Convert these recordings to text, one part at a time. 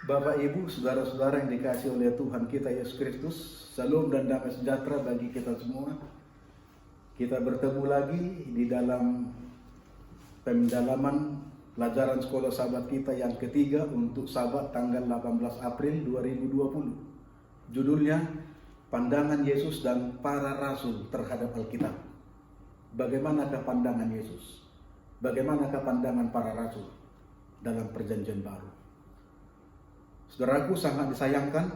Bapak, Ibu, saudara-saudara yang dikasihi oleh Tuhan kita Yesus Kristus, salam dan damai sejahtera bagi kita semua. Kita bertemu lagi di dalam pendalaman pelajaran sekolah sahabat kita yang ketiga untuk Sabat tanggal 18 April 2020. Judulnya, Pandangan Yesus dan Para Rasul terhadap Alkitab. Bagaimanakah pandangan Yesus? Bagaimanakah pandangan para rasul dalam perjanjian baru? Saudaraku, sangat disayangkan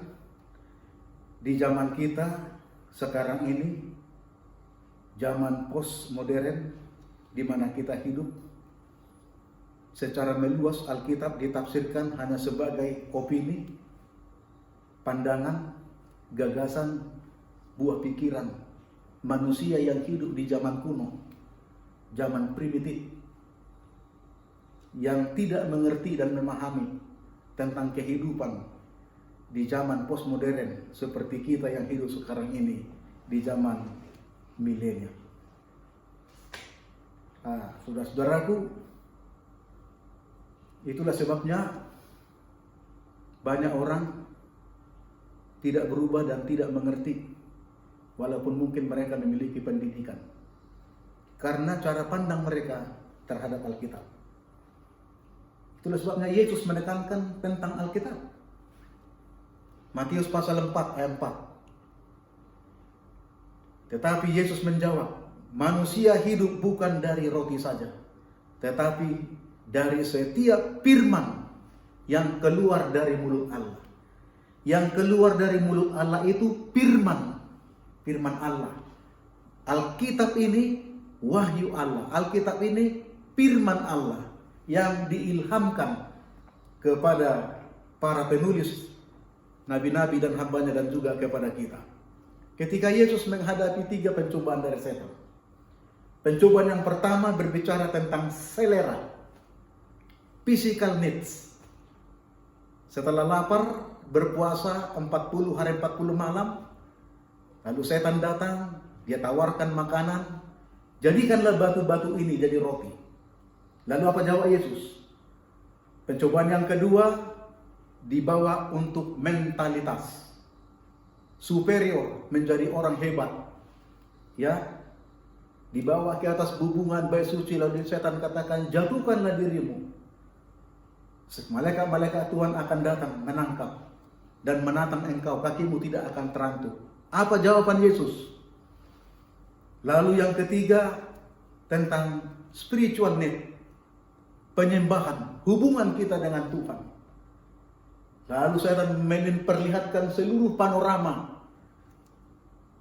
di zaman kita sekarang ini, zaman postmodern di mana kita hidup, secara meluas Alkitab ditafsirkan hanya sebagai opini, pandangan, gagasan, buah pikiran manusia yang hidup di zaman kuno, zaman primitif, yang tidak mengerti dan memahami tentang kehidupan di zaman postmodern seperti kita yang hidup sekarang ini di zaman milenial. Saudara-saudaraku, itulah sebabnya banyak orang tidak berubah dan tidak mengerti, walaupun mungkin mereka memiliki pendidikan, karena cara pandang mereka terhadap Alkitab. Itulah sebabnya Yesus menekankan tentang Alkitab. Matius pasal 4 ayat 4. Tetapi Yesus menjawab, manusia hidup bukan dari roti saja, tetapi dari setiap firman yang keluar dari mulut Allah. Yang keluar dari mulut Allah itu firman Allah. Alkitab ini wahyu Allah. Alkitab ini firman Allah yang diilhamkan kepada para penulis, nabi-nabi dan hambanya, dan juga kepada kita. Ketika Yesus menghadapi 3 pencobaan dari setan. Pencobaan yang pertama berbicara tentang selera, physical needs. Setelah lapar, berpuasa 40 hari 40 malam, lalu setan datang, dia tawarkan makanan, jadikanlah batu-batu ini jadi roti. Lalu apa jawab Yesus? Pencobaan yang kedua dibawa untuk mentalitas, superior, menjadi orang hebat, ya, dibawa ke atas hubungan baik suci. Lalu setan katakan, jatuhkanlah dirimu, malaikat-malaikat Tuhan akan datang menangkap dan menatang engkau, kakimu tidak akan terantuk. Apa jawaban Yesus? Lalu yang ketiga tentang spiritual need, penyembahan, hubungan kita dengan Tuhan. Lalu saya akan memperlihatkan seluruh panorama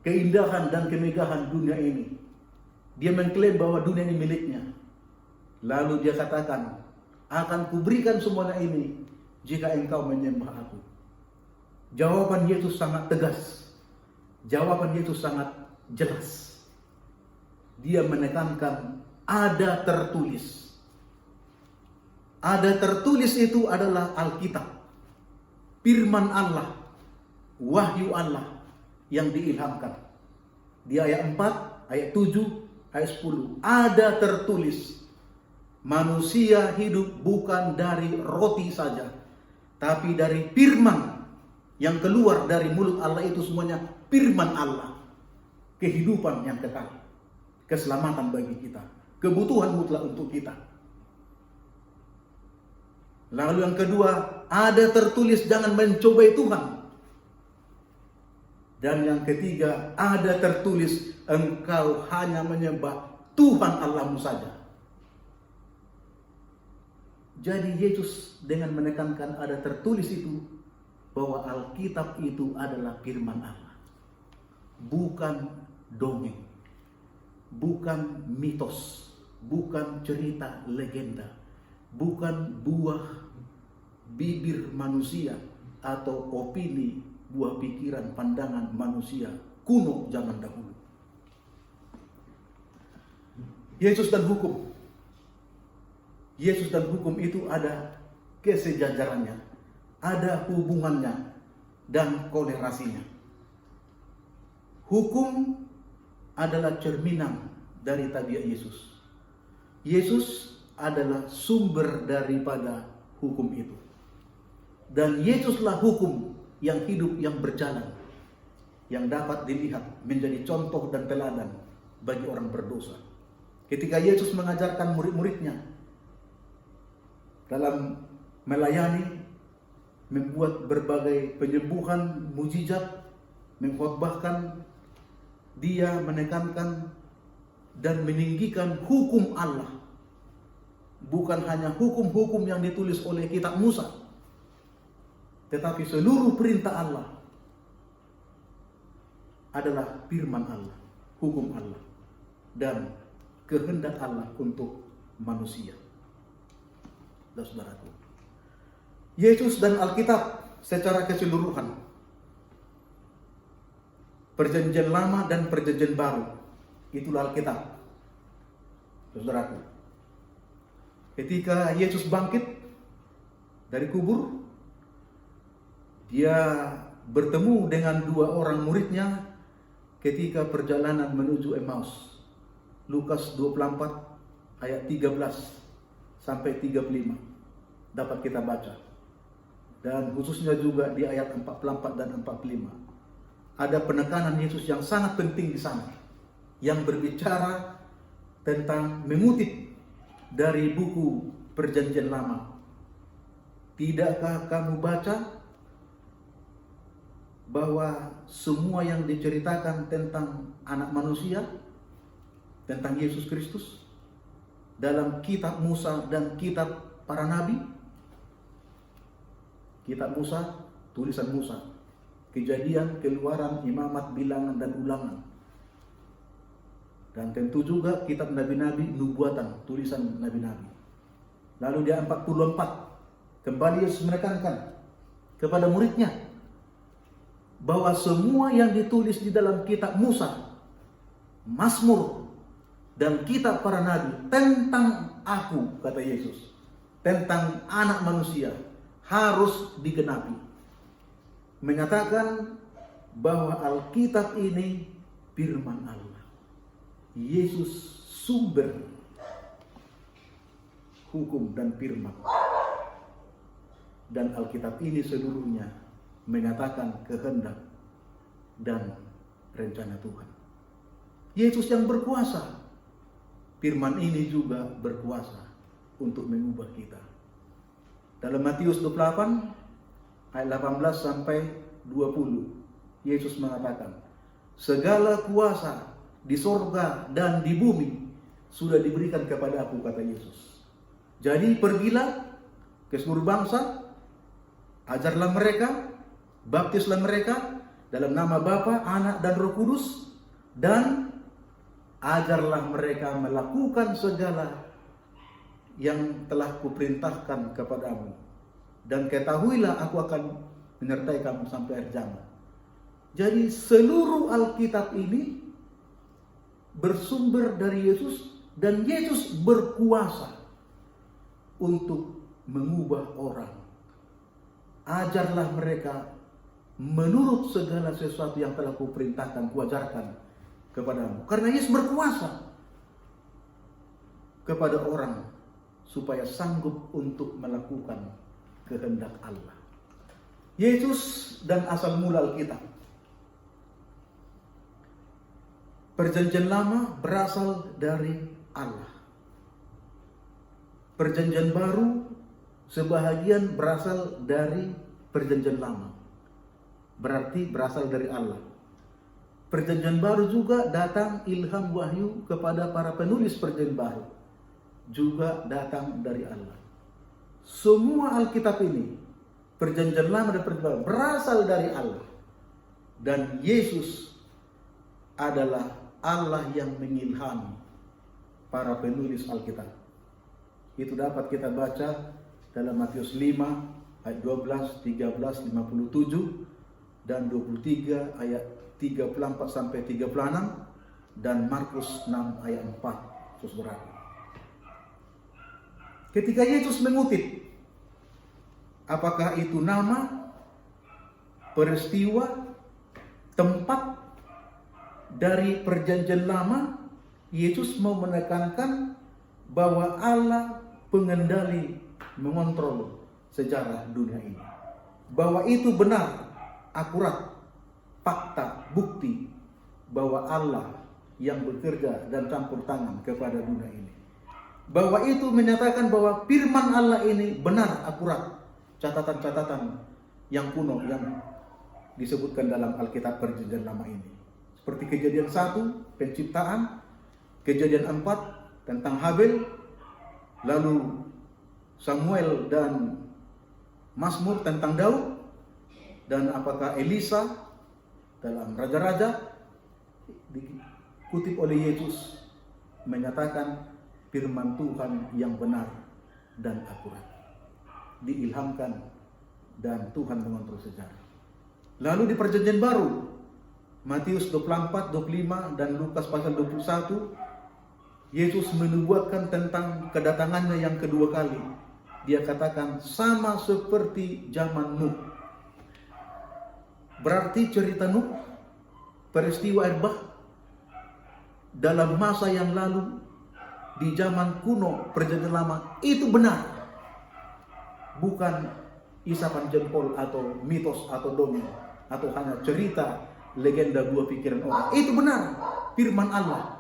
keindahan dan kemegahan dunia ini. Dia mengklaim bahwa dunia ini miliknya. Lalu dia katakan, akan kuberikan semuanya ini jika engkau menyembah aku. Jawaban Yesus sangat tegas. Jawaban Yesus sangat jelas. Dia menekankan ada tertulis. Ada tertulis itu adalah Alkitab, firman Allah, wahyu Allah yang diilhamkan. Di ayat 4, ayat 7, ayat 10, ada tertulis, manusia hidup bukan dari roti saja, tapi dari firman yang keluar dari mulut Allah. Itu semuanya firman Allah, kehidupan yang kekal, keselamatan bagi kita, kebutuhan mutlak untuk kita. Lalu yang kedua, ada tertulis jangan mencobai Tuhan. Dan yang ketiga, ada tertulis engkau hanya menyembah Tuhan Allahmu saja. Jadi Yesus dengan menekankan ada tertulis itu, bahwa Alkitab itu adalah firman Allah. Bukan dongeng, bukan mitos, bukan cerita legenda, bukan buah bibir manusia atau opini, buah pikiran, pandangan manusia kuno zaman dahulu. Yesus dan hukum. Yesus dan hukum itu ada kesejajarannya, ada hubungannya dan kolerasinya. Hukum adalah cerminan dari tabiat Yesus. Yesus adalah sumber daripada hukum itu. Dan Yesuslah hukum yang hidup, yang berjalan, yang dapat dilihat menjadi contoh dan teladan bagi orang berdosa. Ketika Yesus mengajarkan murid-muridnya dalam melayani, membuat berbagai penyembuhan, mujizat, mengkhotbahkan, dia menekankan dan meninggikan hukum Allah. Bukan hanya hukum-hukum yang ditulis oleh kitab Musa, tetapi seluruh perintah Allah adalah firman Allah, hukum Allah, dan kehendak Allah untuk manusia. Saudaraku, Yesus dan Alkitab secara keseluruhan, Perjanjian Lama dan Perjanjian Baru, itulah Alkitab. Saudaraku, ketika Yesus bangkit dari kubur, dia bertemu dengan dua orang muridnya ketika perjalanan menuju Emmaus. Lukas 24 ayat 13 sampai 35 dapat kita baca. Dan khususnya juga di ayat 44 dan 45. Ada penekanan Yesus yang sangat penting di sana, yang berbicara tentang mengutip dari buku Perjanjian Lama. Tidakkah kamu baca bahwa semua yang diceritakan tentang anak manusia, tentang Yesus Kristus, dalam kitab Musa dan kitab para nabi? Kitab Musa, tulisan Musa, Kejadian, Keluaran, Imamat, Bilangan, dan Ulangan. Dan tentu juga kitab nabi-nabi, nubuatan, tulisan nabi-nabi. Lalu di ayat 44, kembali Yesus menekankan kepada muridnya bahwa semua yang ditulis di dalam kitab Musa, Mazmur, dan kitab para nabi tentang aku, kata Yesus, tentang anak manusia, harus digenapi. Menyatakan bahwa Alkitab ini firman Allah. Yesus sumber hukum dan firman. Dan Alkitab ini seluruhnya menyatakan kehendak dan rencana Tuhan. Yesus yang berkuasa, firman ini juga berkuasa untuk mengubah kita. Dalam Matius 28 ayat 18 sampai 20, Yesus mengatakan, segala kuasa di sorga dan di bumi sudah diberikan kepada aku, kata Yesus. Jadi pergilah ke seluruh bangsa, ajarlah mereka, baptislah mereka dalam nama Bapa, Anak, dan Roh Kudus, dan ajarlah mereka melakukan segala yang telah kuperintahkan kepadamu. Dan ketahuilah aku akan menyertai kamu sampai akhir zaman. Jadi seluruh Alkitab ini bersumber dari Yesus, dan Yesus berkuasa untuk mengubah orang. Ajarlah mereka menurut segala sesuatu yang telah kuperintahkan, kuajarkan kepadamu. Karena Yesus berkuasa kepada orang supaya sanggup untuk melakukan kehendak Allah. Yesus dan asal mula Alkitab. Perjanjian Lama berasal dari Allah. Perjanjian Baru sebahagian berasal dari Perjanjian Lama. Berarti berasal dari Allah. Perjanjian Baru juga datang ilham wahyu kepada para penulis Perjanjian Baru. Juga datang dari Allah. Semua Alkitab ini, Perjanjian Lama dan Perjanjian Baru, berasal dari Allah. Dan Yesus adalah Allah yang mengilhami para penulis Alkitab. Itu dapat kita baca dalam Matius 5 ayat 12, 13, 57 dan 23 ayat 34 sampai 36 dan Markus 6 ayat 4. Saudara, ketika Yesus mengutip, apakah itu nama, peristiwa, tempat dari Perjanjian Lama, Yesus mau menekankan bahwa Allah pengendali, mengontrol sejarah dunia ini. bahwa itu benar, akurat, fakta, bukti bahwa Allah yang bekerja dan campur tangan kepada dunia ini. Bahwa itu menyatakan bahwa firman Allah ini benar, akurat, catatan-catatan yang kuno yang disebutkan dalam Alkitab Perjanjian Lama ini. Seperti Kejadian 1, penciptaan, Kejadian 4 tentang Habel, lalu Samuel dan Mazmur tentang Daud, dan apakah Elisa dalam Raja-Raja, dikutip oleh Yesus menyatakan firman Tuhan yang benar dan akurat, diilhamkan dan Tuhan mengontrol sejarah. Lalu di Perjanjian Baru, Matius 24, 25 dan Lukas pasal 21, Yesus menubuatkan tentang kedatangannya yang kedua kali. Dia katakan sama seperti zaman Nuh. Berarti cerita Nuh, peristiwa air bah dalam masa yang lalu di zaman kuno Perjanjian Lama itu benar. Bukan isapan jempol atau mitos atau dongeng atau hanya cerita legenda buah pikiran orang. Itu benar, firman Allah.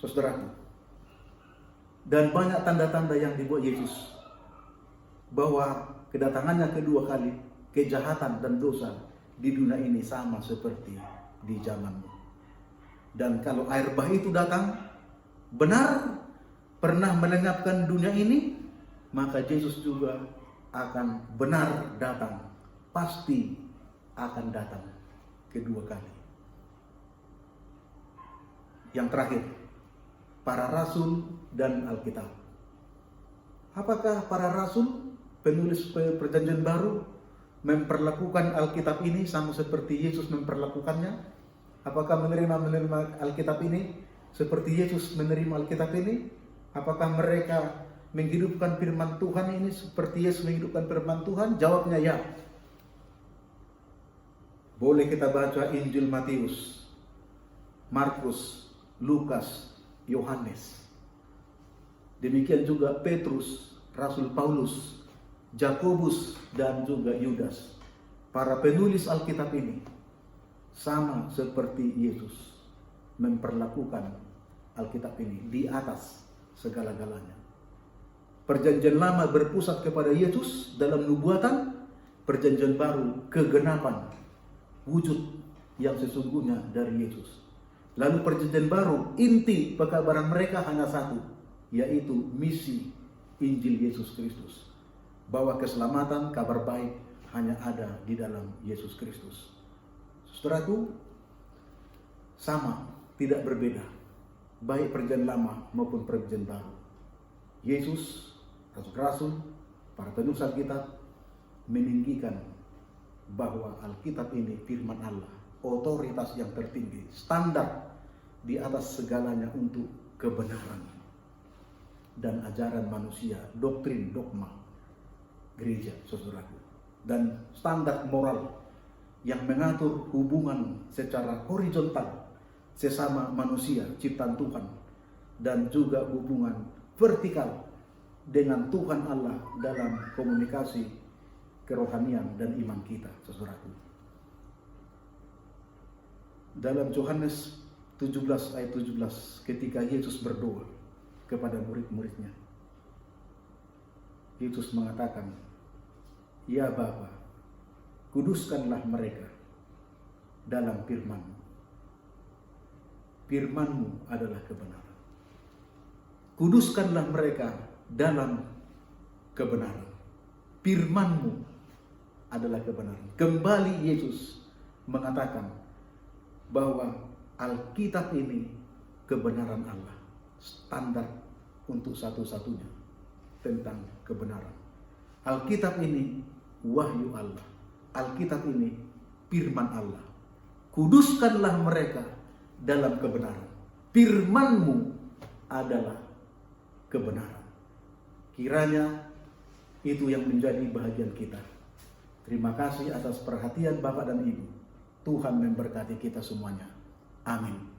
Saudaraku, dan banyak tanda-tanda yang dibuat Yesus bahwa kedatangannya kedua kali, kejahatan dan dosa di dunia ini sama seperti di zamanmu. Dan kalau air bah itu datang benar pernah melenyapkan dunia ini, maka Yesus juga akan benar datang, pasti akan datang kedua kali. Yang terakhir, para rasul dan Alkitab. Apakah para rasul, penulis Perjanjian Baru, memperlakukan Alkitab ini sama seperti Yesus memperlakukannya? Apakah menerima Alkitab ini seperti Yesus menerima Alkitab ini? Apakah mereka menghidupkan firman Tuhan ini seperti Yesus menghidupkan firman Tuhan? Jawabnya ya. Boleh kita baca Injil Matius, Markus, Lukas, Yohanes. Demikian juga Petrus, Rasul Paulus, Yakobus dan juga Yudas. Para penulis Alkitab ini sama seperti Yesus memperlakukan Alkitab ini di atas segala-galanya. Perjanjian Lama berpusat kepada Yesus dalam nubuatan, Perjanjian Baru kegenapan wujud yang sesungguhnya dari Yesus. Lalu Perjanjian Baru, inti pekabaran mereka hanya satu, yaitu misi Injil Yesus Kristus, bahwa keselamatan, kabar baik hanya ada di dalam Yesus Kristus. Saudaraku, sama, tidak berbeda, baik Perjanjian Lama maupun Perjanjian Baru. Yesus, rasul-rasul, para penulis Alkitab meninggikan bahwa Alkitab ini firman Allah, otoritas yang tertinggi, standar di atas segalanya untuk kebenaran dan ajaran manusia, doktrin, dogma gereja, saudaraku, dan standar moral yang mengatur hubungan secara horizontal sesama manusia ciptaan Tuhan, dan juga hubungan vertikal dengan Tuhan Allah dalam komunikasi kerohanian dan iman kita, saudaraku. Dalam Yohanes 17 ayat 17, ketika Yesus berdoa kepada murid-muridnya, Yesus mengatakan, "Ya Bapa, kuduskanlah mereka dalam firman-Mu. Firman-Mu adalah kebenaran. Kuduskanlah mereka dalam kebenaran. Firman-Mu adalah kebenaran." Kembali Yesus mengatakan bahwa Alkitab ini kebenaran Allah, standar untuk satu-satunya tentang kebenaran. Alkitab ini wahyu Allah. Alkitab ini firman Allah. Kuduskanlah mereka dalam kebenaran. Firman-Mu adalah kebenaran. Kiranya itu yang menjadi bahagian kita. Terima kasih atas perhatian Bapak dan Ibu. Tuhan memberkati kita semuanya. Amin.